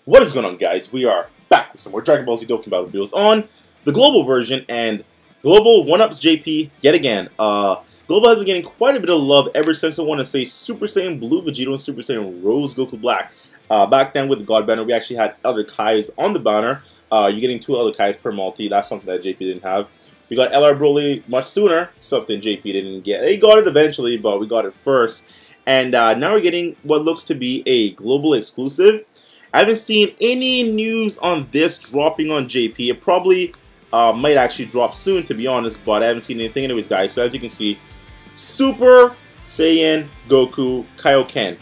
What is going on, guys? We are back with some more Dragon Ball Z Dokkan Battle videos on the global version, and Global 1-ups JP yet again. Global has been getting quite a bit of love ever since I want to say Super Saiyan Blue Vegeta and Super Saiyan Rose Goku Black. Back then with the God banner, we actually had other Kais on the banner. You're getting 2 other Kais per multi. That's something that JP didn't have. We got LR Broly much sooner, something JP didn't get. They got it eventually, but we got it first. And now we're getting what looks to be a global exclusive. I haven't seen any news on this dropping on JP. It probably might actually drop soon, to be honest, but I haven't seen anything anyways, guys. So as you can see, Super Saiyan Goku Kaioken.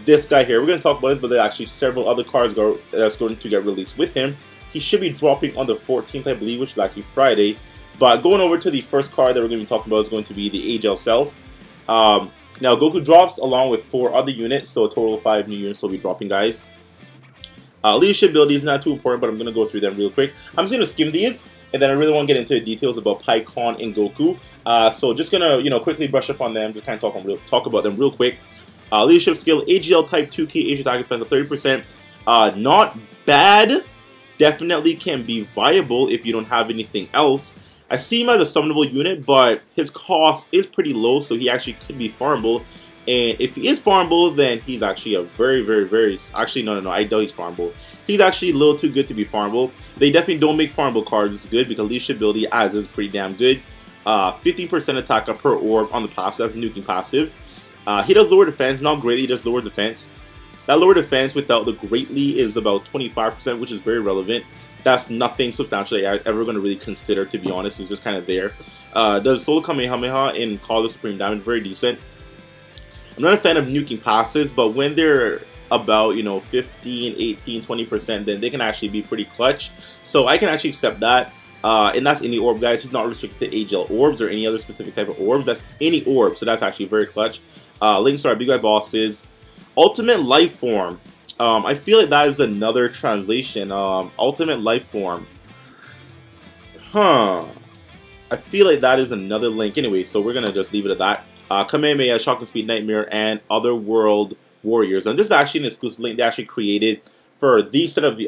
This guy here, we're going to talk about this, but there are actually several other cards that's going to get released with him. He should be dropping on the 14th, I believe, which is actually Friday. But going over to the first card that we're going to be talking about is going to be the AGL Cell. Now, Goku drops along with 4 other units, so a total of 5 new units will be dropping, guys. Leadership ability is not too important, but I'm going to go through them real quick. I'm just going to skim these, and then I really want to get into the details about Pikkon and Goku. So just going to, quickly brush up on them, just kind of talk about them real quick. Leadership skill, AGL type 2 key, Asian attack defense of 30%. Not bad. Definitely can be viable if you don't have anything else. I see him as a summonable unit, but his cost is pretty low, so he actually could be farmable. And if he is farmable, then he's actually a very... Actually, no, I know he's farmable. He's actually a little too good to be farmable. They definitely don't make farmable cards. It's good because leadership ability as is pretty damn good. 15% attack per orb on the passive. That's a nuking passive. He does lower defense. Not greatly, he does lower defense. That lower defense without the greatly is about 25%, which is very relevant. That's nothing substantial I'm ever going to really consider, to be honest. It's just kind of there. Does Solo Kamehameha and call the Supreme Damage, very decent. I'm not a fan of nuking passes, but when they're about, 15, 18, 20%, then they can actually be pretty clutch. So I can actually accept that. And that's any orb, guys. He's not restricted to AGL orbs or any other specific type of orbs. That's any orb, so that's actually very clutch. Links to our big guy bosses. Ultimate Life Form. I feel like that is another translation. Ultimate Life Form. I feel like that is another link. Anyway, so we're gonna just leave it at that. Kamehameha, Shocking Speed, Nightmare, and Other World Warriors. And this is actually an exclusive link they actually created for these set of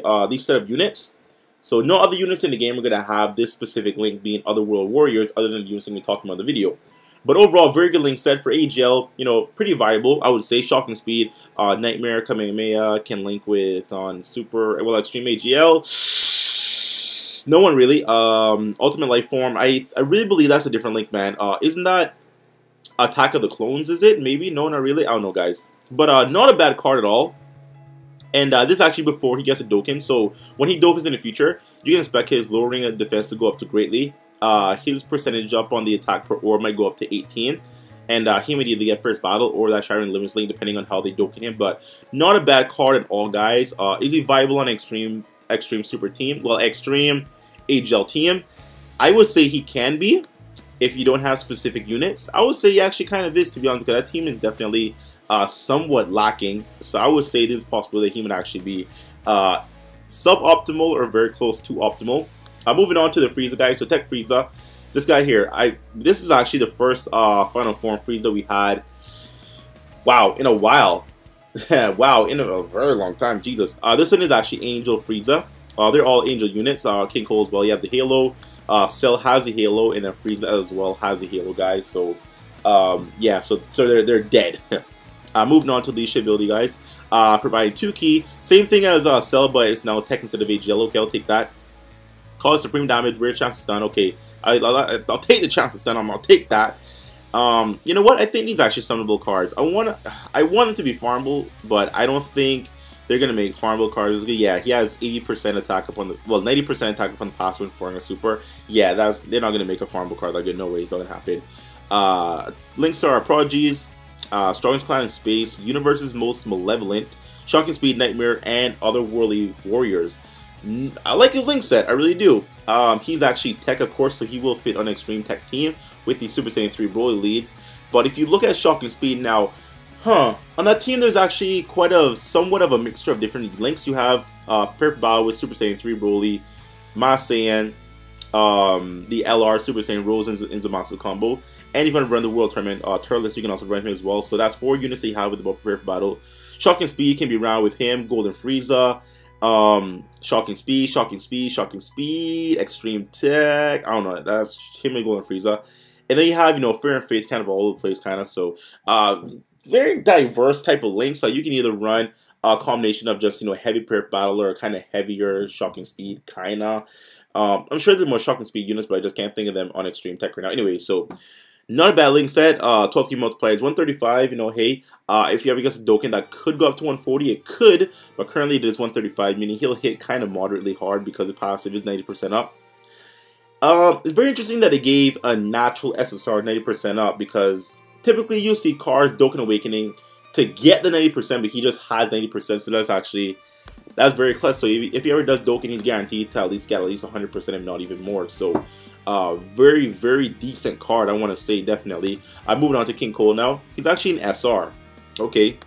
units. So no other units in the game are gonna have this specific link being Other World Warriors, other than the units that we talked about in the video. But overall, very good link set for AGL. Pretty viable, I would say. Shocking Speed, Nightmare, Kamehameha can link with on Super, well, Extreme AGL. No one really. Ultimate Life Form. I really believe that's a different link, man. Isn't that Attack of the Clones, is it? Maybe? No, not really. I don't know, guys. But not a bad card at all. And this is actually before he gets a Dokkan. So when he Dokkans in the future, you can expect his lowering of defense to go up to greatly. His percentage up on the attack per orb might go up to 18. And he might either get first battle or that Sharon Limits link, depending on how they Dokkan him. But not a bad card at all, guys. Is he viable on Extreme Super Team? Well, Extreme AGL Team. I would say he can be. If you don't have specific units, I would say he actually kind of is, to be honest, because that team is definitely somewhat lacking. So I would say there's a possibility that he would actually be suboptimal or very close to optimal. Moving on to the Frieza guy. So Tech Frieza, this guy here, this is actually the first final form Frieza we had. Wow, in a while. Wow, in a very long time. Jesus. This one is actually Angel Frieza. They're all Angel units. King Cole as well. You have the Halo. Cell has a Halo, and then Frieza as well has a Halo, guys. So, yeah, so they're dead. Moving on to leadership ability, guys. Providing 2 key. Same thing as Cell, but it's now Tech instead of AGL. Okay, I'll take that. Cause Supreme Damage, rare chance to stun. Okay, I'll take the chance to stun. I'll take that. You know what? I think these are actually summonable cards. I want them to be farmable, but I don't think they're gonna make farmable cards. Yeah, he has 80% attack upon the 90% attack upon the pass when forming a super. Yeah, they're not gonna make a farmable card like that. No way, it's not gonna happen. Links are our prodigies, Strongest Clan in Space, Universe's Most Malevolent, Shocking Speed, Nightmare, and Otherworldly Warriors. I like his link set, I really do. He's actually Tech, of course, so he will fit on an Extreme Tech team with the Super Saiyan 3 Broly lead. But if you look at Shocking Speed now, on that team there's actually somewhat of a mixture of different links. You have Perfect Battle with Super Saiyan 3 Broly, Ma Saiyan, the LR Super Saiyan Rose and Zamasu combo, and if you want to run the World Tournament Turles, you can also run him as well. So that's 4 units that you have with the Perfect Battle. Shocking Speed can be run with him, Golden Frieza, Shocking speed, shocking speed, shocking speed, extreme tech. I don't know. That's him and Golden Frieza. And then you have, you know, Fear and Faith kind of all over the place, kind of. So, very diverse type of links. So you can either run a combination of just, you know, heavy perf battler or kind of heavier shocking speed, kind of. I'm sure there's more shocking speed units, but I just can't think of them on extreme tech right now. Anyway, so not a bad link set. 12 key multiplier is 135. You know, hey, if you ever get a Dokkan that could go up to 140, it could, but currently it is 135, meaning he'll hit kind of moderately hard because the passive is 90% up. It's very interesting that it gave a natural SSR 90% up, because typically you'll see cars Dokkan Awakening to get the 90%, but he just has 90%, so that's very clever. So if he ever does Dokkan, he's guaranteed to at least get at least 100%, if not even more. So very, very decent card, I want to say, definitely. I'm moving on to King Cole now. He's actually an SR. Okay.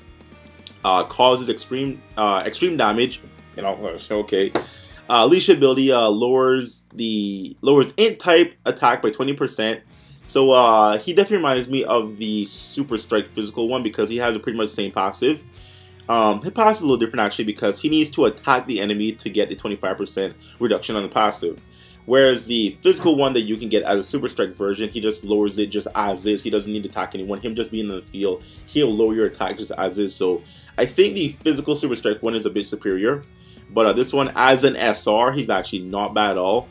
Causes extreme damage. You know, okay. Leash ability lowers int type attack by 20%. So he definitely reminds me of the Super Strike physical one, because he has a pretty much same passive. His passive is a little different actually, because he needs to attack the enemy to get the 25% reduction on the passive. Whereas the physical one that you can get as a Super Strike version, he just lowers it just as is. He doesn't need to attack anyone. Him just being in the field, he'll lower your attack just as is. So I think the physical Super Strike one is a bit superior. But this one, as an SR, he's actually not bad at all.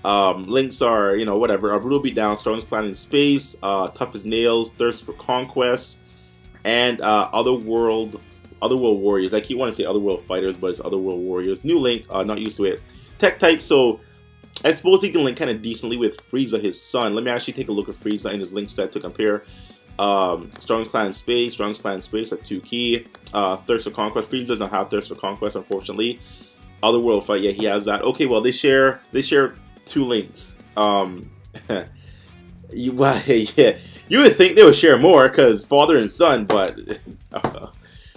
Links are, you know, whatever. Brutal Beatdown, Strongest Planet in Space, Tough as Nails, Thirst for Conquest, and Otherworld Warriors. I keep wanting to say Otherworld Fighters, but it's Otherworld Warriors. New link, not used to it. Tech type, so I suppose he can link kind of decently with Frieza, his son. Let me actually take a look at Frieza in his link set to compare. Strongest Planet in Space, a 2 key. Thirst for Conquest. Frieza does not have Thirst for Conquest, unfortunately. Otherworld Fight, yeah, he has that. Okay, well, they share 2 links. Yeah, you would think they would share more, because father and son, but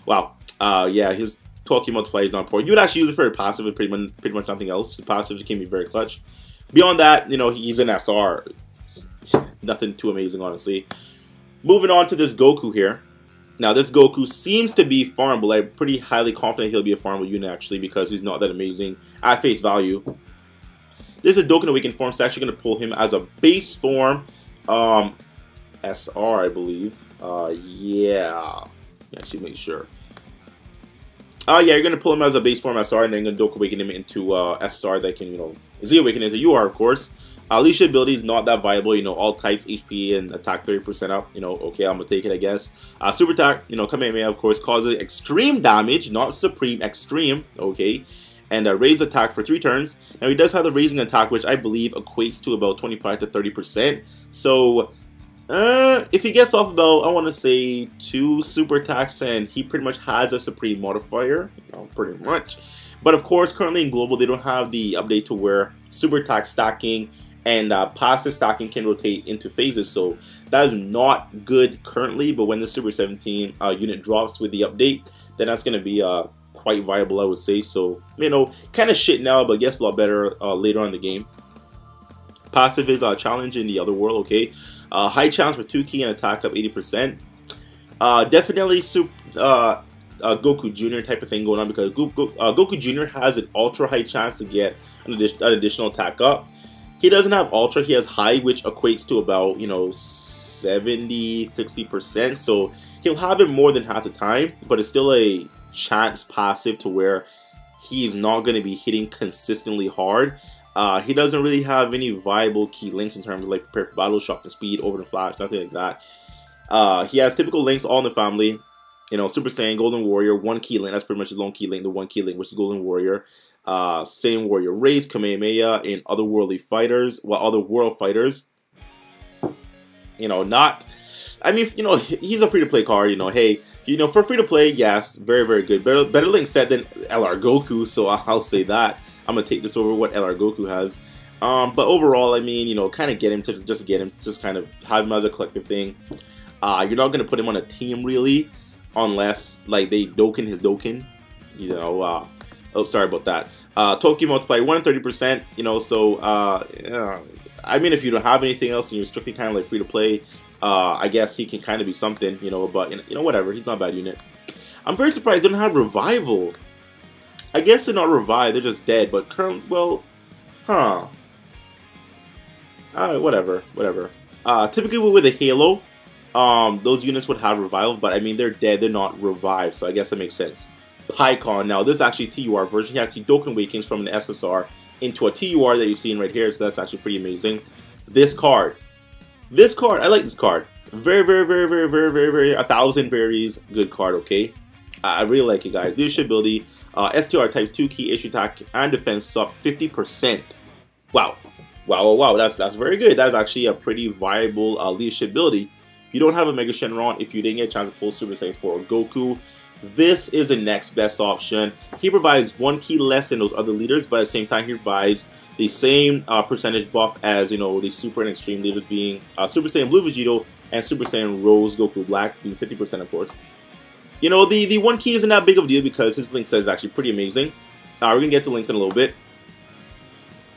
wow. Yeah, his 12 key multiplier is not poor. You would actually use it for a passive and pretty much nothing else. The passive can be very clutch. Beyond that, you know, he's an SR. Nothing too amazing, honestly. Moving on to this Goku here. Now, this Goku seems to be farmable. I'm pretty highly confident he'll be a farmable unit, actually, because he's not that amazing at face value. This is Dokkan Awakened form, so actually going to pull him as a base form. SR, I believe. Yeah. Actually, make sure. Yeah, you're going to pull him as a base form SR, and then you're going to Dokkan Awaken him into SR that can, you know, Z Awaken as a UR, of course. Leash ability is not that viable, you know, all types, HP, and attack 30% up, you know, okay, I'm gonna take it, I guess. Super attack, you know, Kamehameha, of course, causes extreme damage, not supreme, extreme, okay. And raise attack for 3 turns. Now, he does have the raising attack, which I believe equates to about 25 to 30%. So, if he gets off about, I want to say, 2 super attacks, and he pretty much has a supreme modifier, you know, pretty much. But of course, currently in Global, they don't have the update to where super attack stacking and passive stacking can rotate into phases, so that is not good currently. But when the Super 17 unit drops with the update, then that's going to be quite viable, I would say. So, you know, kind of shit now, but gets a lot better later on in the game. Passive is a challenge in the other world, okay. High challenge for 2 key and attack up 80%. Definitely Goku Jr. type of thing going on, because Goku Jr. has an ultra high chance to get an additional attack up. He doesn't have ultra, he has high, which equates to about, you know, 70–60%. So he'll have it more than half the time, but it's still a chance passive to where he's not going to be hitting consistently hard. He doesn't really have any viable key links in terms of like prepare for battle, shock and speed, over the flash, nothing like that. He has typical links all in the family. You know, Super Saiyan, Golden Warrior, 1 key link. That's pretty much his own key link, the 1 key link, which is Golden Warrior. Saiyan Warrior Race, Kamehameha, and Otherworldly Fighters. Well, Other World Fighters. You know, not... I mean, you know, he's a free-to-play card, you know, hey, you know, for free-to-play, yes, very, very good. Better link set than LR Goku, so I'll say that. I'm going to take this over what LR Goku has. But overall, I mean, you know, kind of get him to just kind of have him as a collective thing. You're not going to put him on a team, really, unless, like, they Dokkan his Dokkan, you know, oh, sorry about that. Tokyo multiplier 130%, you know, so, I mean, if you don't have anything else and you're strictly kind of like free to play, I guess he can kind of be something, you know, but, you know, whatever, he's not a bad unit. I'm very surprised they don't have Revival. I guess they're not revived, they're just dead, but current, well, huh. Alright, whatever. Typically with a Halo, those units would have revival, but I mean, they're dead, they're not revived, so I guess that makes sense. Pikkon, now this is actually TUR version. He actually Dokkan Awakens from an SSR into a TUR that you're seeing right here, so that's actually pretty amazing. This card, I like this card. Very, 1,000 berries, good card, okay? I really like it, guys. Leadership ability, STR types 2 key issue attack and defense up 50%. Wow. That's very good. That's actually a pretty viable leadership ability. If you don't have a Mega Shenron, if you didn't get a chance to pull Super Saiyan 4 Goku, this is the next best option. He provides 1 key less than those other leaders, but at the same time, he provides the same percentage buff as, you know, the Super and Extreme leaders, being Super Saiyan Blue Vegito and Super Saiyan Rose Goku Black, being 50%, of course. You know, the 1 key isn't that big of a deal because his link set is actually pretty amazing. We're gonna get to links in a little bit.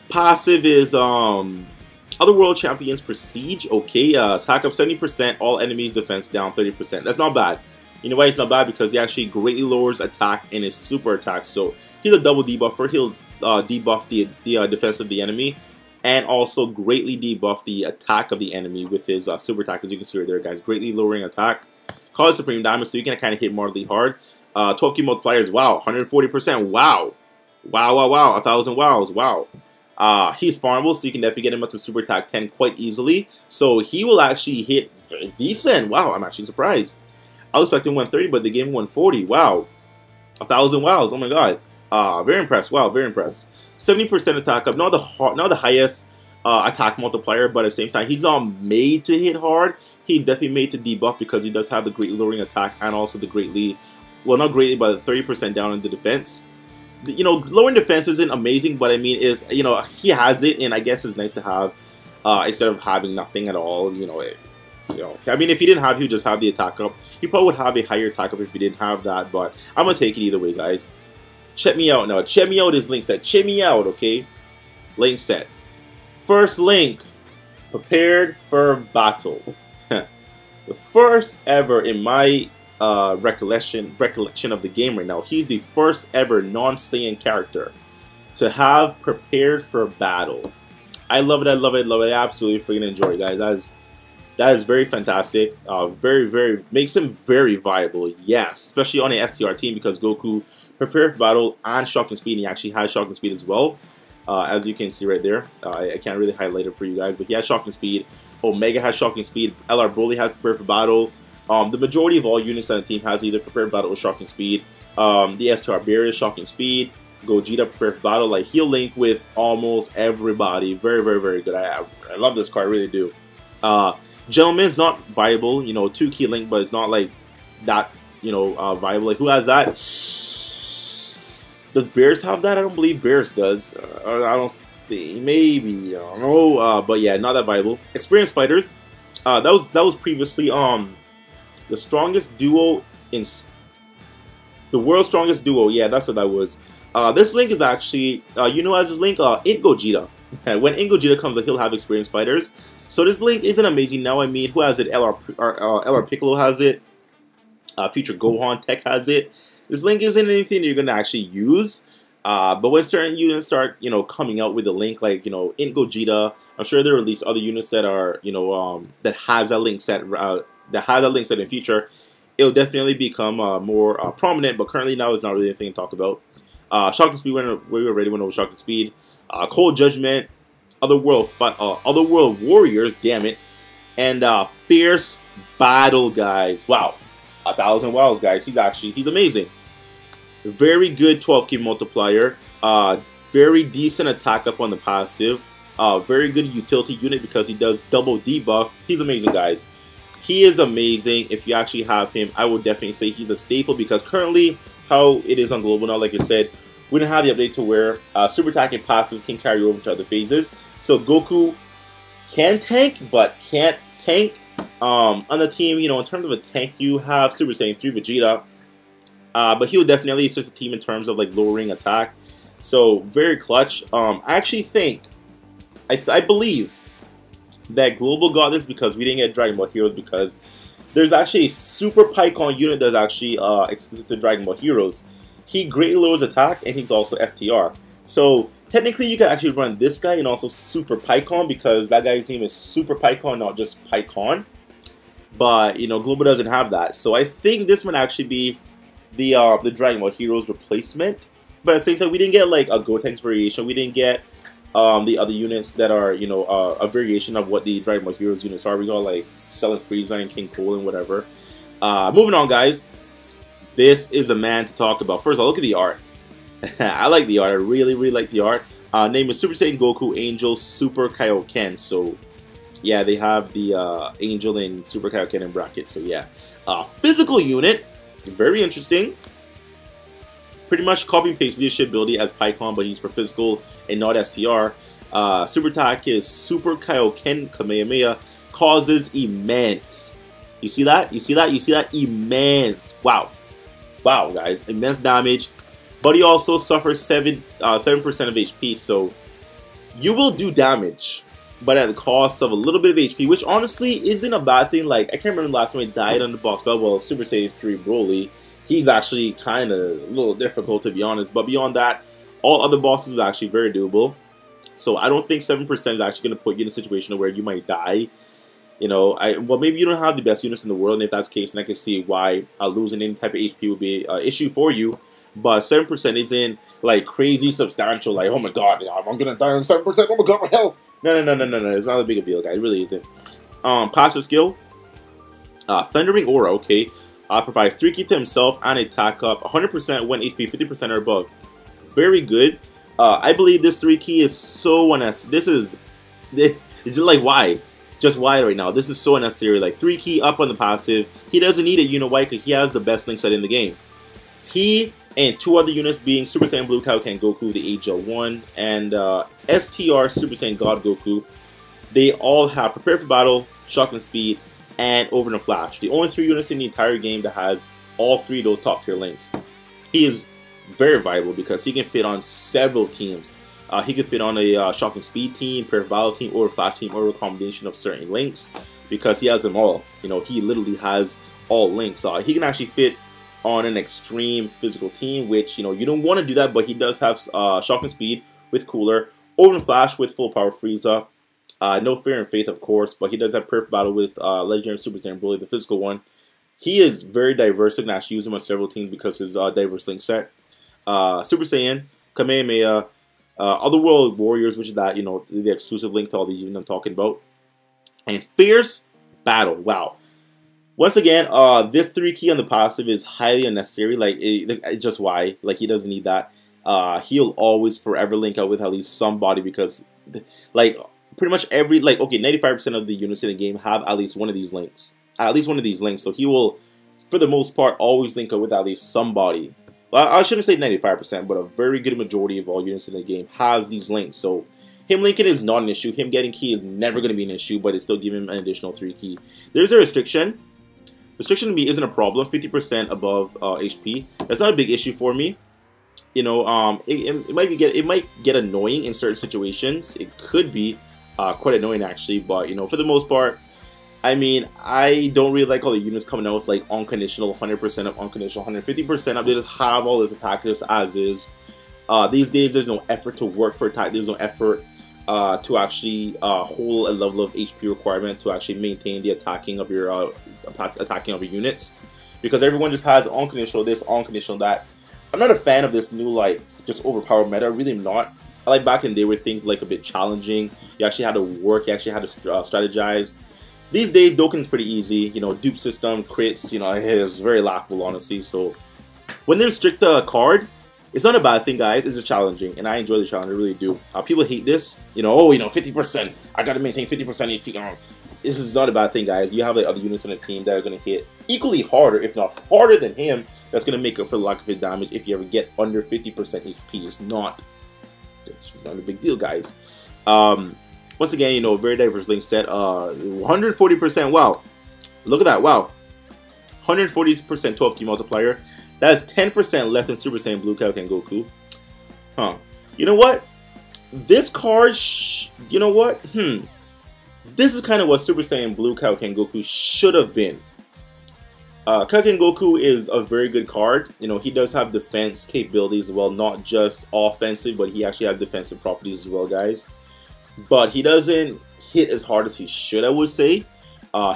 Passive is Otherworld Champions Prestige. Okay, attack up 70%, all enemies defense down 30%. That's not bad. You know why it's not bad? Because he actually greatly lowers attack in his super attack. So he's a double debuffer. He'll debuff the defense of the enemy, and also greatly debuff the attack of the enemy with his super attack, as you can see right there, guys. Greatly lowering attack. Cause supreme damage, so you can kind of hit moderately hard. 12 key multipliers. Wow, 140%. Wow. 1,000 wows. Wow. He's farmable, so you can definitely get him up to super attack 10 quite easily. So he will actually hit very decent. Wow, I'm actually surprised. I was expecting 130, but they gave him 140. Wow. 1,000 wows. Oh my god. Very impressed. Wow, very impressed. 70% attack up. Not the highest attack multiplier, but at the same time, he's not made to hit hard. He's definitely made to debuff because he does have the greatly lowering attack and also the greatly, well, not greatly, but 30% down in the defense. You know, lowering defense isn't amazing, but I mean, you know, he has it, and I guess it's nice to have instead of having nothing at all. You know, I mean, if he didn't have, he would just have the attack up. He probably would have a higher attack up if he didn't have that, but I'm gonna take it either way, guys. Check me out now. Check me out his link set. Check me out, okay? Link set. First link, prepared for battle. The first ever in my recollection of the game right now. He's the first ever non-Saiyan character to have prepared for battle. I love it. I absolutely freaking enjoy it, guys. That is very fantastic. Very makes him very viable. Yes, especially on an STR team because Goku prepared for battle and shocking speed. And he actually has shocking speed as well. As you can see right there. I can't really highlight it for you guys, but he has shocking speed. Omega has shocking speed. LR Broly has prepared for battle. The majority of all units on the team has either prepared for battle or shocking speed. The STR Barrier is shocking speed. Gogeta prepared for battle. Like, he'll link with almost everybody. Very good. I love this card, I really do. Gentleman's not viable, you know, 2 key link, but it's not like that, you know, viable. Like, who has that? Does Bears have that? I don't believe Bears does. I don't think, maybe, I don't know. But yeah, not that viable. Experienced fighters. That was previously the strongest duo in the world's strongest duo. Yeah, that's what that was. This link is actually, you know, as this link, Int Gogeta. When Int Gogeta comes, he'll have experienced fighters. So this link isn't amazing now. I mean, who has it? LR Piccolo has it. Future Gohan Tech has it. This link isn't anything that you're gonna actually use. But when certain units start, you know, coming out with a link, like, you know, Int Gogeta, I'm sure there are at least other units that are, you know, that has that link set. In future, it'll definitely become more prominent. But currently now, it's not really anything to talk about. Shocking Speed, we already went over Shocking Speed. Cold Judgment, Otherworld Warriors, damn it, and Fierce Battle, guys. Wow, 1,000 wows, guys. He's amazing. Very good 12 key multiplier. Very decent attack up on the passive. Very good utility unit because he does double debuff. He's amazing, guys. He is amazing. If you actually have him, I would definitely say he's a staple because currently, how it is on global now, like I said, we don't have the update to where super attack and passives can carry over to other phases. So Goku can tank, but can't tank. On the team, you know, in terms of a tank, you have Super Saiyan 3 Vegeta. But he will definitely assist the team in terms of like lowering attack. So very clutch. I actually think, I believe that Global got this because we didn't get Dragon Ball Heroes, because there's actually a Super Pikkon unit that's actually exclusive to Dragon Ball Heroes. he greatly lowers attack, and he's also STR. So technically, you can actually run this guy and also Super Pycon, because that guy's name is Super Pycon, not just Pycon. But you know, Global doesn't have that, so I think this might actually be the Dragon Ball Heroes replacement. But at the same time, we didn't get like a Gotenks variation. We didn't get the other units that are, you know, a variation of what the Dragon Ball Heroes units are. We got like Cell and Frieza and King Cole and whatever. Moving on, guys. This is a man to talk about. First of all, look at the art. I like the art. I really, really like the art. Name is Super Saiyan Goku Angel Super Kaioken. So, yeah, they have the Angel and Super Kaioken in brackets. So, yeah. Physical unit. Very interesting. Pretty much copy and paste leadership ability as Pycon, but he's for physical and not STR. Super attack is Super Kaioken Kamehameha. Causes immense. You see that? You see that? You see that? Immense. Wow. Wow, guys. Immense damage. But he also suffers 7% of HP, so you will do damage, but at the cost of a little bit of HP, which honestly isn't a bad thing. Like, I can't remember the last time I died on the boss battle. Well, Super Saiyan 3 Broly, he's actually kind of a little difficult, to be honest. But beyond that, all other bosses are actually very doable. So I don't think 7% is actually going to put you in a situation where you might die. You know, well, maybe you don't have the best units in the world, and if that's the case, then I can see why losing any type of HP would be an issue for you. But 7% isn't like crazy substantial, like, oh my god, I'm gonna die on 7%, oh my god, my health. No, it's not a big deal, guys, it really isn't. Passive skill, Thundering Aura, okay. Provides 3 ki to himself and attack up 100% when HP 50% or above. Very good. I believe this 3 ki is so unnecessary. It's just like, why? Just why right now? This is so unnecessary. Like, 3 ki up on the passive. He doesn't need it, you know why? Because he has the best link set in the game. He and 2 other units being Super Saiyan Blue Kaioken Goku, the AGL1, and STR Super Saiyan God Goku. They all have Prepare for Battle, Shocking Speed, and Over and Flash. The only 3 units in the entire game that has all 3 of those top tier links. He is very viable because he can fit on several teams. He could fit on a Shocking Speed team, Prepare for Battle team, or a Flash team, or a combination of certain links because he has them all. You know, he literally has all links. He can actually fit on an extreme physical team, which, you know, you don't want to do that, but he does have Shocking Speed with Cooler, Over and Flash with Full Power Frieza, no Fear and Faith, of course, but he does have Perfect Battle with Legendary Super Saiyan Broly, the physical one. He is very diverse. You can actually use him on several teams because his diverse link set. Super Saiyan, Kamehameha, Otherworld Warriors, which is that, you know, the exclusive link to all these units I'm talking about. And Fierce Battle, wow. Once again, this 3 ki on the passive is highly unnecessary. Like, it's just why. Like, he doesn't need that. He'll always forever link out with at least somebody because, like, pretty much every, like, okay, 95% of the units in the game have at least one of these links. At least one of these links. So he will, for the most part, always link up with at least somebody. Well, I shouldn't say 95%, but a very good majority of all units in the game has these links. So him linking is not an issue. Him getting ki is never going to be an issue, but it's still giving him an additional 3 ki. There's a restriction. Restriction to me isn't a problem. 50% above HP. That's not a big issue for me. You know, it might get annoying in certain situations. It could be quite annoying actually, but you know, for the most part, I mean, I don't really like all the units coming out with like unconditional 100% up, unconditional 150% up. They just have all this attack just as is. These days, there's no effort to work for attack. There's no effort to actually hold a level of HP requirement to actually maintain the attacking of your units, because everyone just has unconditional this, unconditional that. I'm not a fan of this new like just overpowered meta. I really am not. I like back in the day where things like a bit challenging. You actually had to work. You actually had to strategize. These days, Dokkan's pretty easy. You know, dupe system, crits. You know, it is very laughable, honestly. So when they restrict a card, it's not a bad thing, guys. It's just challenging, and I enjoy the challenge. I really do. People hate this. You know, oh, you know, 50%. I got to maintain 50% HP. This is not a bad thing, guys. You have like other units in the team that are going to hit equally harder, if not harder than him. That's going to make up for the lack of his damage if you ever get under 50% HP. It's not a big deal, guys. Once again, you know, very diverse link set. 140%. Wow, look at that. Wow, 140% 12 ki multiplier. That is 10% left in Super Saiyan Blue Kaioken Goku. Huh. You know what? This card, you know what? This is kind of what Super Saiyan Blue Kaioken Goku should have been. Kaioken Goku is a very good card. You know, he does have defense capabilities as well, not just offensive, but he actually has defensive properties as well, guys. But he doesn't hit as hard as he should, I would say.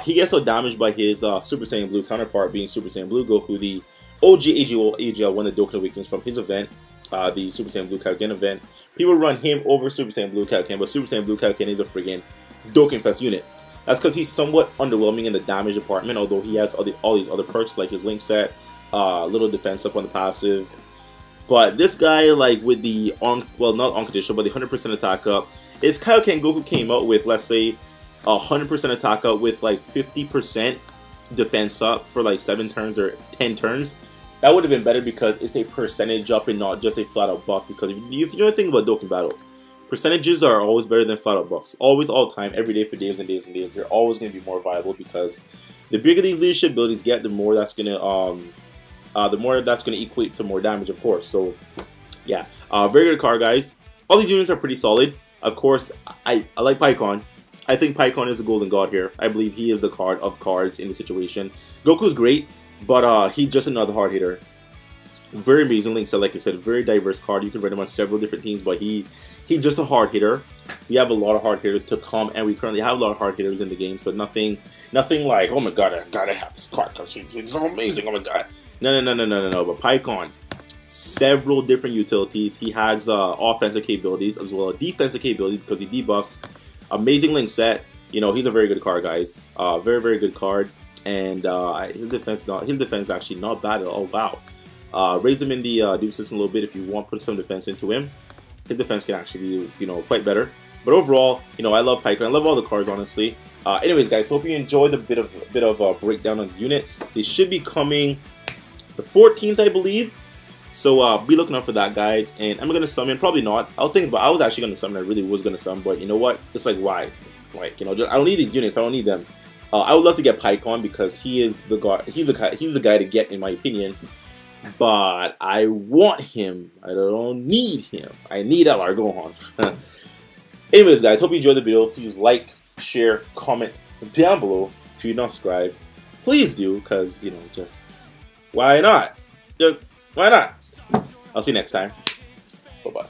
He gets so damaged by his Super Saiyan Blue counterpart, being Super Saiyan Blue Goku, the OG AGL when the Dokkan Awakens from his event, the Super Saiyan Blue Kaioken event. People run him over Super Saiyan Blue Kaioken, but Super Saiyan Blue Kaioken is a friggin' Dokkan Fest unit. That's because he's somewhat underwhelming in the damage department, although he has all these other perks like his link set, little defense up on the passive. But this guy, like with the well, not unconditional, but the 100% attack up. If Kaioken Goku came out with, let's say, 100% attack up with like 50% defense up for like 7 turns or 10 turns, that would have been better because it's a percentage up and not just a flat out buff. Because if you know anything about Dokkan Battle, percentages are always better than flat out buffs. Always, all the time, every day for days and days and days. They're always going to be more viable because the bigger these leadership abilities get, the more that's going to equate to more damage, of course. So yeah, very good card, guys. All these units are pretty solid. Of course, I like Pikkon. I think Pikkon is the golden god here. I believe he is the card of cards in the situation. Goku's great, but he's just another hard hitter. Very amazing link set, like I said, very diverse card. You can run him on several different teams, but he's just a hard hitter. We have a lot of hard hitters to come, and we currently have a lot of hard hitters in the game. So nothing like, oh my god, I gotta have this card because he's so amazing. Oh my god, no. But Pikkon, several different utilities. He has offensive capabilities as well as defensive capabilities because he debuffs. Amazing link set. You know, he's a very good card, guys. Very good card, and his defense actually not bad at all. Wow. Raise him in the dupe system a little bit if you want. Put some defense into him. His defense can actually be, you know, quite better. But overall, you know, I love Pikkon. I love all the cards, honestly. Anyways, guys, hope you enjoyed the bit of breakdown on the units. They should be coming the 14th, I believe. So be looking out for that, guys. And I'm gonna summon. Probably not. I was actually gonna summon. I really was gonna summon, but you know what? It's like, why? Like, you know, I don't need these units. I don't need them. I would love to get Pikkon because he is the god. He's the guy to get, in my opinion. But I want him. I don't need him. I need LR Gohan. Anyways, guys, hope you enjoyed the video. Please like, share, comment down below. If you're not subscribed, please do, because, you know, just why not? Just why not? I'll see you next time. Bye-bye.